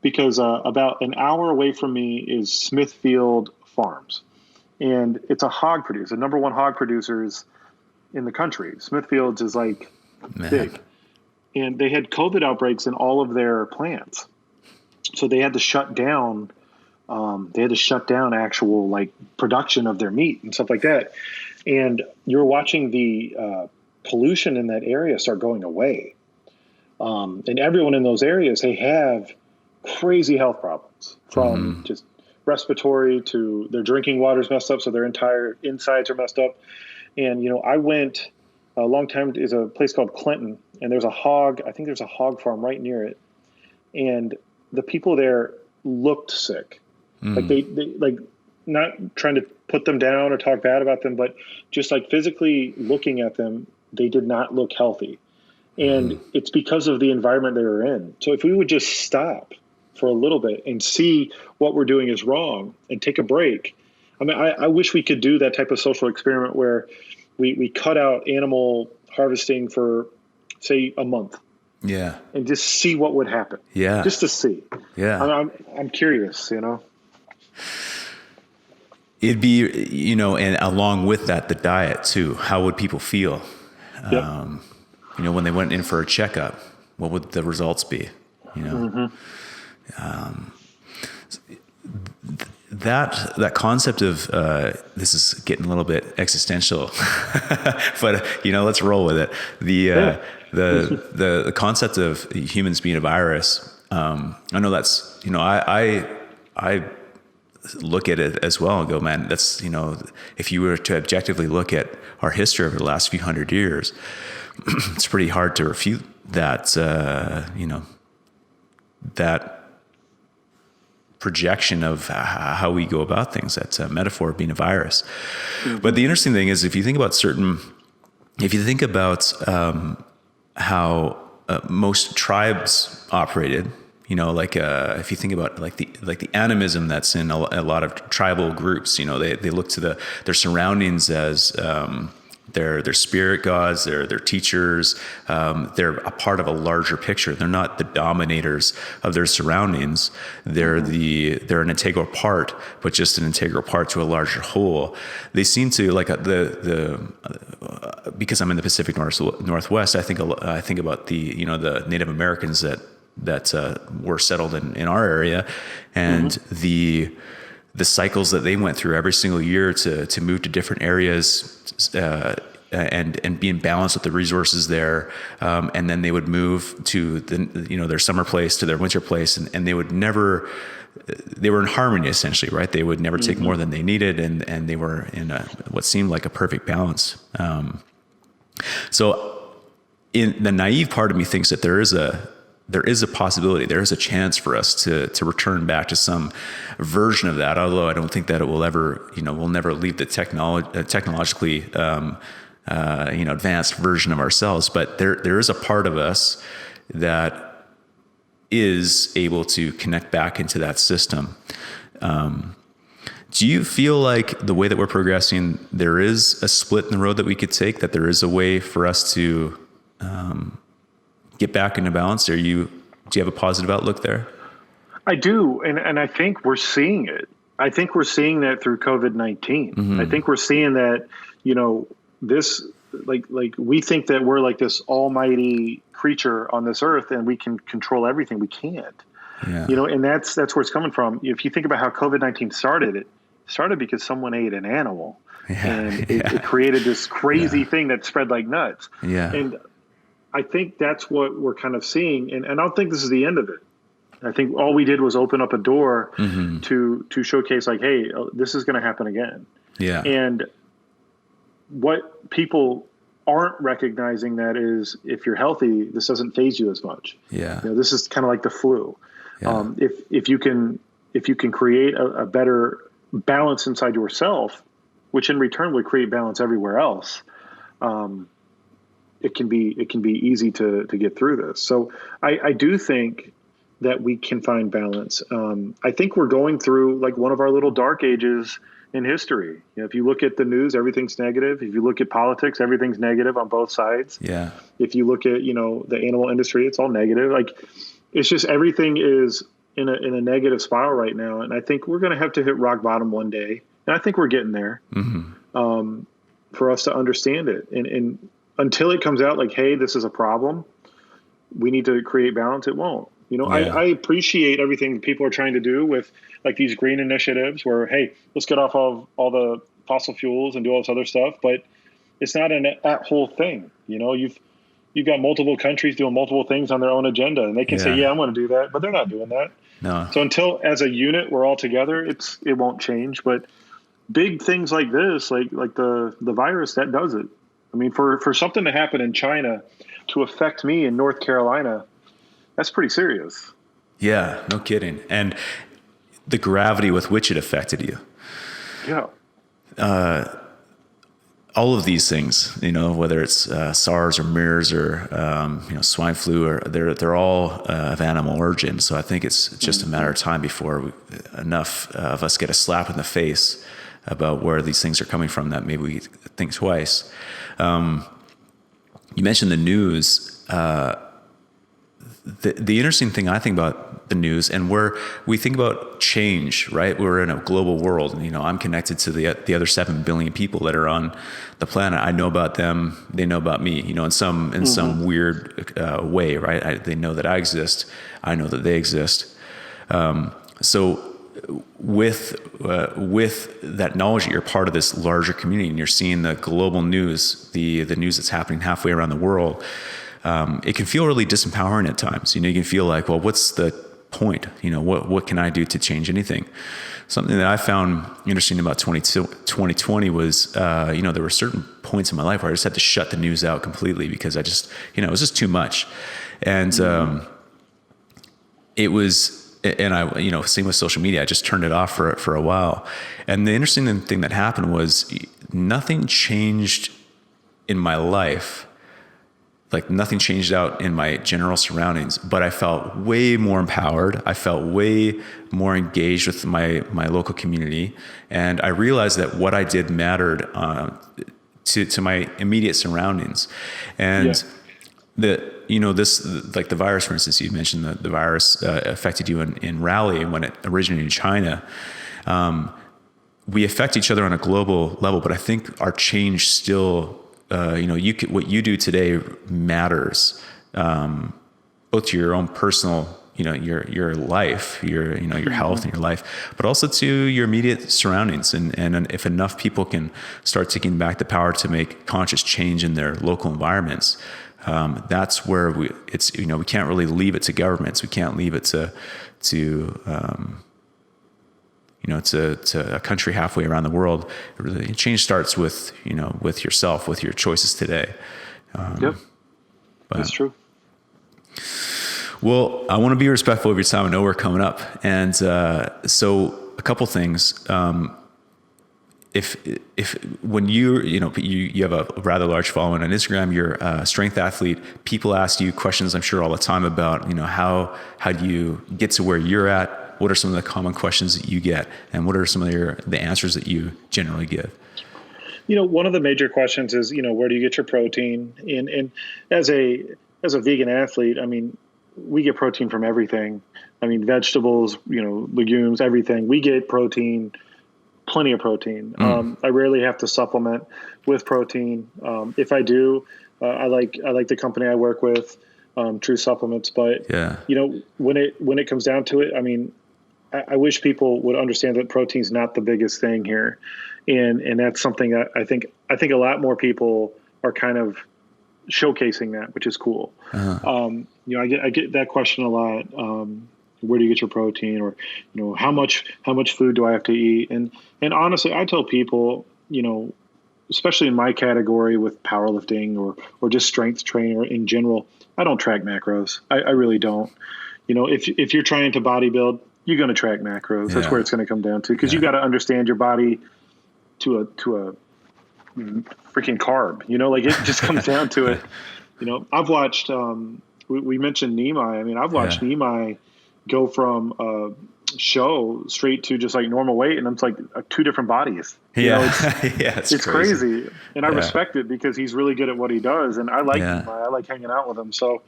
because about an hour away from me is Smithfield Farms. And it's a hog producer, the number one hog producers in the country. Smithfield's is like big. And they had COVID outbreaks in all of their plants. So they had to shut down. Actual like production of their meat and stuff like that. And you're watching the pollution in that area start going away. And everyone in those areas, they have crazy health problems, from just respiratory to their drinking water's messed up, so their entire insides are messed up. And I went a long time. Is a place called Clinton, and there's a hog farm right near it, and the people there looked sick. Like they like, not trying to put them down or talk bad about them, but just like physically looking at them, they did not look healthy. And it's because of the environment they were in. So if we would just stop for a little bit and see what we're doing is wrong and take a break. I mean, I wish we could do that type of social experiment where we cut out animal harvesting for, say, a month. Yeah. And just see what would happen. Yeah. Just to see. Yeah. I'm curious, It'd be, and along with that, the diet too. How would people feel? Yep. When they went in for a checkup, what would the results be? That concept of this is getting a little bit existential, but let's roll with it. The concept of humans being a virus. I know that's I look at it as well and go, man, that's if you were to objectively look at our history over the last few hundred years, it's pretty hard to refute that. That projection of how we go about things. That's a metaphor of being a virus. But the interesting thing is, if you think about how most tribes operated, like if you think about like the animism that's in a lot of tribal groups, they look to their surroundings as their spirit gods, their teachers. They're a part of a larger picture. They're not the dominators of their surroundings. They're an integral part, but just an integral part to a larger whole. They seem to like because I'm in the Pacific Northwest. I think about the Native Americans that were settled in our area, and the cycles that they went through every single year to move to different areas and be in balance with the resources there, and then they would move to their summer place to their winter place, and they were in harmony essentially, right? They would never take more than they needed, and they were in what seemed like a perfect balance. So in the naive part of me thinks that there is a possibility, there is a chance for us to return back to some version of that. Although I don't think that it will ever, we'll never leave the technologically, advanced version of ourselves. But there is a part of us that is able to connect back into that system. Do you feel like the way that we're progressing, there is a split in the road that we could take, that there is a way for us to get back into balance? Do you have a positive outlook there? I do. And I think we're seeing it. I think we're seeing that through COVID-19. I think we're seeing that, this, like we think that we're like this almighty creature on this earth and we can control everything. We can't, and that's where it's coming from. If you think about how COVID-19 started, it started because someone ate an animal and it created this crazy thing that spread like nuts. Yeah. And I think that's what we're kind of seeing. And I don't think this is the end of it. I think all we did was open up a door to showcase like, hey, this is going to happen again. Yeah. And what people aren't recognizing that is if you're healthy, this doesn't phase you as much. Yeah. This is kind of like the flu. Yeah. If you can create a better balance inside yourself, which in return would create balance everywhere else, it can be easy to get through this. So I do think that we can find balance. I think we're going through like one of our little dark ages in history. If you look at the news, everything's negative. If you look at politics, everything's negative on both sides. Yeah. If you look at, the animal industry, it's all negative. Like it's just, everything is in a negative spiral right now. And I think we're going to have to hit rock bottom one day. And I think we're getting there for us to understand it. And until it comes out like, hey, this is a problem, we need to create balance, it won't. I appreciate everything that people are trying to do with like these green initiatives where, hey, let's get off of all the fossil fuels and do all this other stuff. But it's not that whole thing. You've got multiple countries doing multiple things on their own agenda, and they can say, yeah, I'm going to do that, but they're not doing that. No. So until as a unit we're all together, it won't change. But big things like this, like the virus, that does it. I mean, for something to happen in China to affect me in North Carolina, that's pretty serious. Yeah, no kidding. And the gravity with which it affected you. Yeah. All of these things, whether it's SARS or MERS or swine flu, or they're all of animal origin. So I think it's just a matter of time before enough of us get a slap in the face about where these things are coming from that maybe we think twice. You mentioned the news. The interesting thing I think about the news, and where we think about change, right? We're in a global world, and I'm connected to the other 7 billion people that are on the planet. I know about them; they know about me. In some weird way, right? They know that I exist. I know that they exist. So with that knowledge that you're part of this larger community, and you're seeing the global news, the news that's happening halfway around the world. It can feel really disempowering at times. You can feel like, well, what's the point? What can I do to change anything? Something that I found interesting about 2020 was, there were certain points in my life where I just had to shut the news out completely because I just, it was just too much. And it was, and I, same with social media, I just turned it off for a while. And the interesting thing that happened was nothing changed in my life like nothing changed out in my general surroundings, but I felt way more empowered. I felt way more engaged with my local community. And I realized that what I did mattered to my immediate surroundings. And this, like the virus, for instance, you mentioned the virus affected you in Raleigh when it originated in China. We affect each other on a global level, but I think our change still, what you do today matters, both to your own personal, your life, your health and your life, but also to your immediate surroundings. And if enough people can start taking back the power to make conscious change in their local environments, that's where we can't really leave it to governments. We can't leave it to a country halfway around the world. Really, change starts with yourself, with your choices today. That's true. Well, I want to be respectful of your time. I know we're coming up. And so a couple things. If when you have a rather large following on Instagram, you're a strength athlete, people ask you questions, I'm sure all the time about, how do you get to where you're at? What are some of the common questions that you get? And what are some of the answers that you generally give? One of the major questions is, where do you get your protein? And as a vegan athlete, I mean, we get protein from everything. I mean, vegetables, legumes, everything. We get protein, plenty of protein. I rarely have to supplement with protein. If I do, I like the company I work with, True Supplements. But when it comes down to it, I mean, I wish people would understand that protein's not the biggest thing here, and that's something that I think a lot more people are kind of showcasing that, which is cool. I get that question a lot. Where do you get your protein, or how much food do I have to eat? And honestly, I tell people, especially in my category with powerlifting or just strength training or in general, I don't track macros. I really don't. If you're trying to bodybuild, you're going to track macros. That's where it's going to come down to, because you got to understand your body to a freaking carb. It just comes down to it. I've watched. We mentioned Nimai. I mean, I've watched Nimai go from a show straight to just like normal weight, and it's like two different bodies. It's crazy. And I respect it because he's really good at what he does, and I like Nimai. I like hanging out with him. So,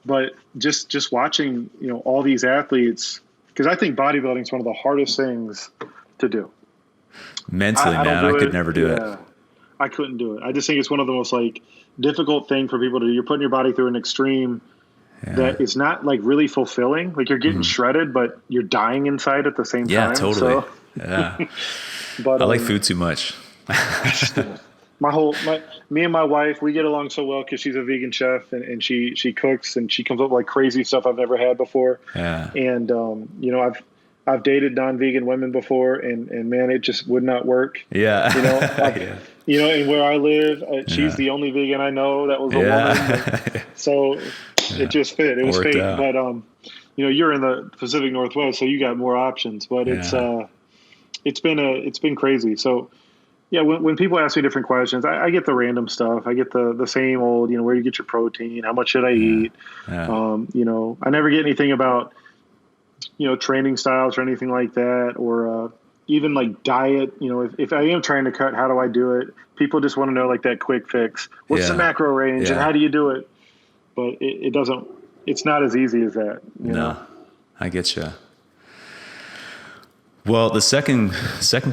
but just watching all these athletes, because I think bodybuilding is one of the hardest things to do. Mentally, I could never do it. I couldn't do it. I just think it's one of the most difficult thing for people to do. You're putting your body through an extreme that is not really fulfilling. Like, you're getting shredded, but you're dying inside at the same time. Yeah, totally. So. But I like food too much. Me and my wife, we get along so well because she's a vegan chef and she cooks and she comes up with crazy stuff I've never had before. Yeah. And I've dated non-vegan women before, and man, it just would not work. Yeah. And where I live, she's the only vegan I know that was a woman. So it just fit. It was fate. Out. But you're in the Pacific Northwest, so you got more options. But it's been crazy. So yeah, when people ask me different questions, I get the random stuff. I get the same old, where do you get your protein? How much should I eat? Yeah. I never get anything about training styles or anything like that, or even diet. If I am trying to cut, how do I do it? People just want to know that quick fix. What's the macro range and how do you do it? But it doesn't. It's not as easy as that. No, I get you. Well, the second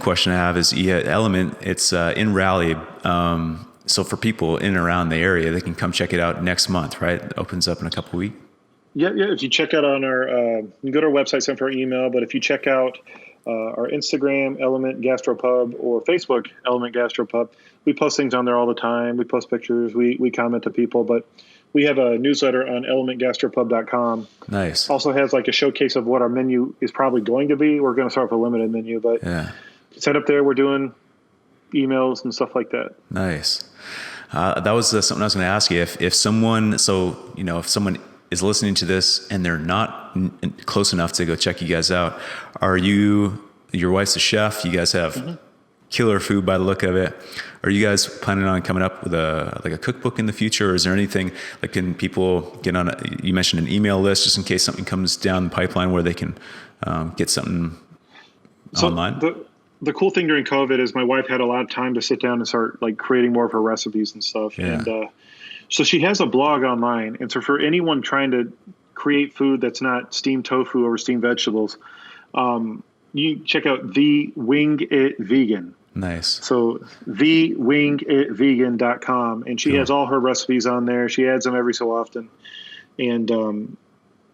question I have is Element. It's in Raleigh. So for people in and around the area, they can come check it out next month, right? It opens up in a couple of weeks. Yeah. If you check out on our, you can go to our website, send for our email. But if you check out our Instagram, Element Gastropub, or Facebook, Element Gastropub, we post things on there all the time. We post pictures. We comment to people. But we have a newsletter on elementgastropub.com. Nice. Also has a showcase of what our menu is probably going to be. We're going to start with a limited menu, but set up there. We're doing emails and stuff like that. Nice. That was something I was going to ask you. If someone is listening to this and they're not close enough to go check you guys out, are you, your wife's a chef, you guys have killer food by the look of it. Are you guys planning on coming up with a cookbook in the future, or is there anything like, can people get on you mentioned an email list just in case something comes down the pipeline where they can get something online? The cool thing during COVID is my wife had a lot of time to sit down and start like creating more of her recipes and stuff. Yeah. And so she has a blog online. And so for anyone trying to create food that's not steamed tofu or steamed vegetables, you check out The Wing It Vegan. Nice. So thewingitvegan.com. And she has all her recipes on there. She adds them every so often. And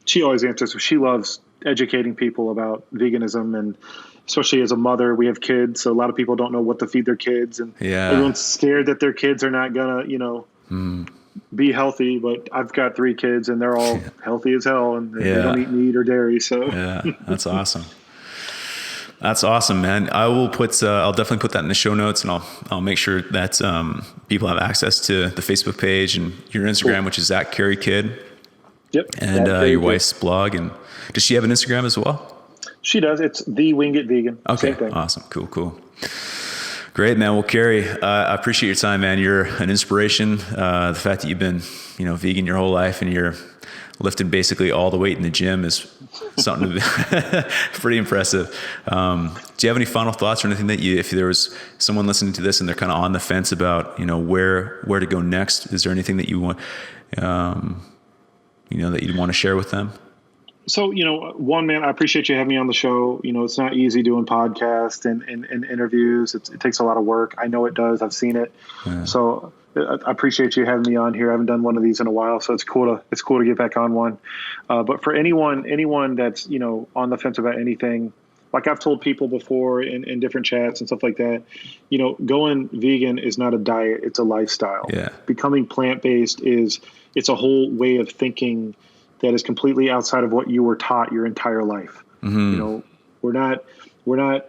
she always answers. She loves educating people about veganism, and especially as a mother, we have kids. So a lot of people don't know what to feed their kids, and everyone's scared that their kids are not gonna, be healthy. But I've got 3 kids and they're all healthy as hell, and they don't eat meat or dairy. So that's awesome. That's awesome, man. I'll definitely put that in the show notes, and I'll make sure that people have access to the Facebook page and your Instagram, which is at Carey Kidd. Yep. And your wife's blog. And does she have an Instagram as well? She does. It's The Wing It Vegan. Okay. Awesome. Cool. Great, man. Well, Carey, I appreciate your time, man. You're an inspiration. The fact that you've been, vegan your whole life and you're lifting basically all the weight in the gym is something pretty impressive. Do you have any final thoughts or anything that if there was someone listening to this and they're kind of on the fence about, where to go next, is there anything that you want, that you'd want to share with them? So, one, man, I appreciate you having me on the show. It's not easy doing podcasts and interviews. It takes a lot of work. I know it does. I've seen it. Yeah. So I appreciate you having me on here. I haven't done one of these in a while, so it's cool to get back on one. But for anyone that's, on the fence about anything, like I've told people before in different chats and stuff like that, going vegan is not a diet. It's a lifestyle. Yeah. Becoming plant-based it's a whole way of thinking that is completely outside of what you were taught your entire life. Mm-hmm. We're not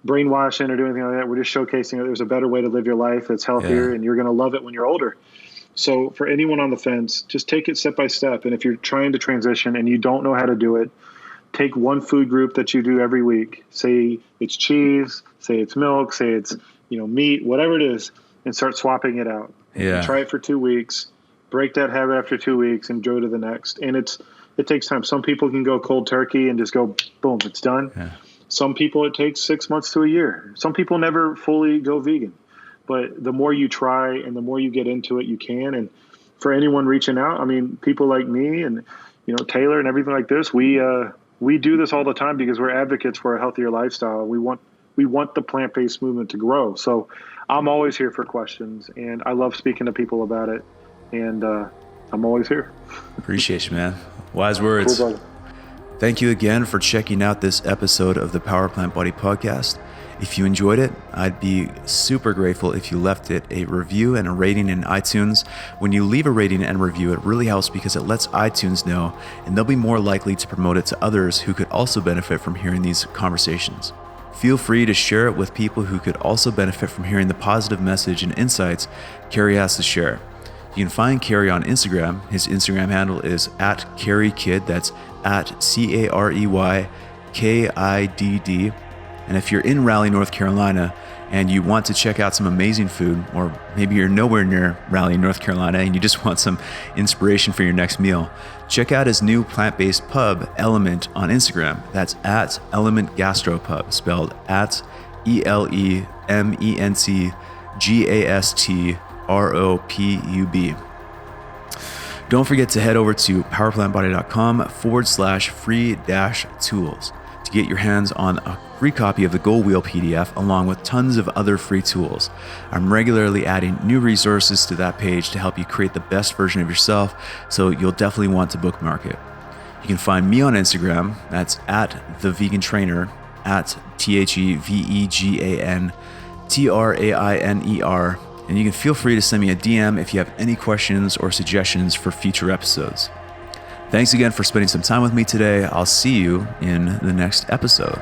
brainwashing or doing anything like that. We're just showcasing that there's a better way to live your life that's healthier, and you're going to love it when you're older. So for anyone on the fence, just take it step by step. And if you're trying to transition and you don't know how to do it, take one food group that you do every week. Say it's cheese, say it's milk, say it's, meat, whatever it is, and start swapping it out. Yeah. Try it for 2 weeks. Break that habit after 2 weeks and go to the next. And it takes time. Some people can go cold turkey and just go, boom, it's done. Yeah. Some people, it takes 6 months to a year. Some people never fully go vegan. But the more you try and the more you get into it, you can. And for anyone reaching out, people like me and, Taylor and everything like this, we do this all the time because we're advocates for a healthier lifestyle. We want the plant-based movement to grow. So I'm always here for questions, and I love speaking to people about it. And I'm always here. Appreciate you, man. Wise words. Cool, brother. Thank you again for checking out this episode of the Power Plant Body Podcast. If you enjoyed it, I'd be super grateful if you left it a review and a rating in iTunes. When you leave a rating and review, it really helps because it lets iTunes know, and they'll be more likely to promote it to others who could also benefit from hearing these conversations. Feel free to share it with people who could also benefit from hearing the positive message and insights Carey has to share. You can find Carey on Instagram. His Instagram handle is at Carey Kidd. That's at CareyKidd. And if you're in Raleigh, North Carolina, and you want to check out some amazing food, or maybe you're nowhere near Raleigh, North Carolina, and you just want some inspiration for your next meal, check out his new plant-based pub, Element, on Instagram. That's at Element Gastropub, spelled at ElementGastropub. Don't forget to head over to powerplantbody.com/free-tools to get your hands on a free copy of the Goal Wheel PDF along with tons of other free tools. I'm regularly adding new resources to that page to help you create the best version of yourself, so you'll definitely want to bookmark it. You can find me on Instagram. That's at The Vegan Trainer, at TheVeganTrainer. And you can feel free to send me a DM if you have any questions or suggestions for future episodes. Thanks again for spending some time with me today. I'll see you in the next episode.